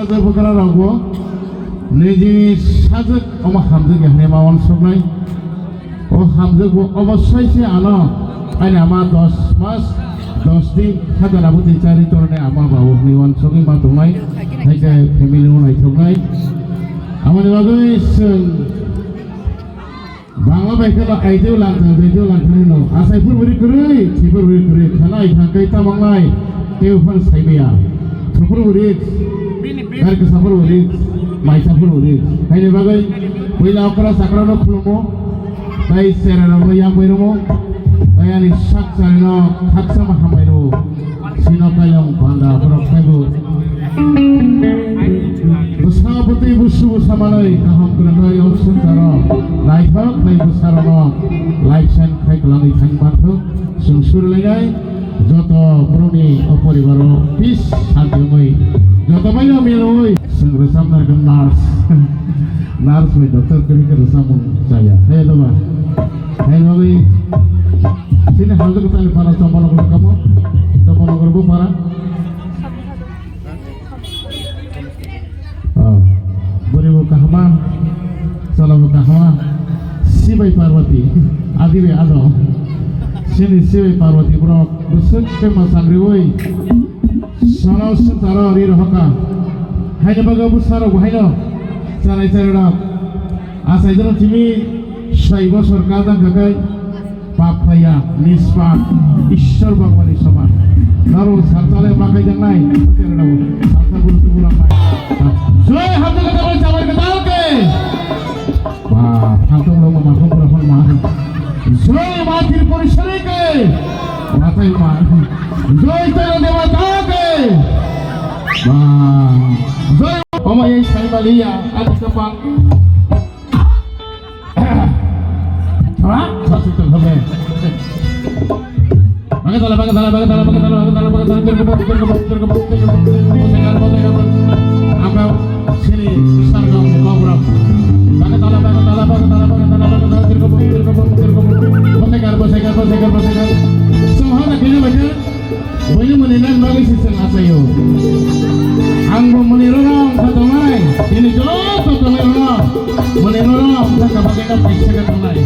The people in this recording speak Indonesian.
Bukan ragu, ni sajak oma hamzak yang ni mawan sebenai, oh hamzak bu obasai si anak, ini ama 10 mas 10 दिन kata nabu dicari torne ama bawa niwan songi matungai, hai ke family unai tungai, ama ni bagai Bangla baik kalau itu lantaran no, asai pun beri keri, karena ikan kita bangai, keufan saibia, sepuluh beri, hari ke sepuluh beri, mai sepuluh beri, hai ni bagai, bila okra sakra no kulumo, tai serana no yang berumo, tai ani sak serana hak sama hamairu, sino kayong banda berok tebu. Bersabati busu samalai kaham kenai option tara laithak lai besarana laitsan khai kelangi thang matho sungsur legai joto broni oporibaro pis antioi joto maino miloi sengresam narkan nars me dokter kiri ke resamun saya hello ba sini hal itu kita para sombong kamu sombong gerbu para beribu kahma salam kahma sibai parwati adibe ado sini sibai parwati bro besuk ke masangri woi sono sentara ri rohaka haina baga busaro haino sarai sarada asai jero timi 6 বছর কাদা গাগাই পাপ ভাইয়া নিষ্পাপ ঈশ্বর ভগবানের সমান নারো সাতালে মাকাই জানাই তেরডাও সাতা গুরুত্ব বুলাম নাই জয় হাতে কথা বলে যাবার কথা ওকে বাহ ফাতম লোক মাথা পুরো ফল মা জয় মাটির পরিসরকে মাথায় মা জয় তেরা দেবতাকে বাহ জয় ওমা এই সাইবালিয়া আদি কপাং satu terhubung. Apa sini sargam kobra. Semua nak kini baca. Boleh menilai bagi sistem asayo. Anggo menilai satu mai. Ini jauh satu mai. Menilai tak kapan kita bisa ketemu.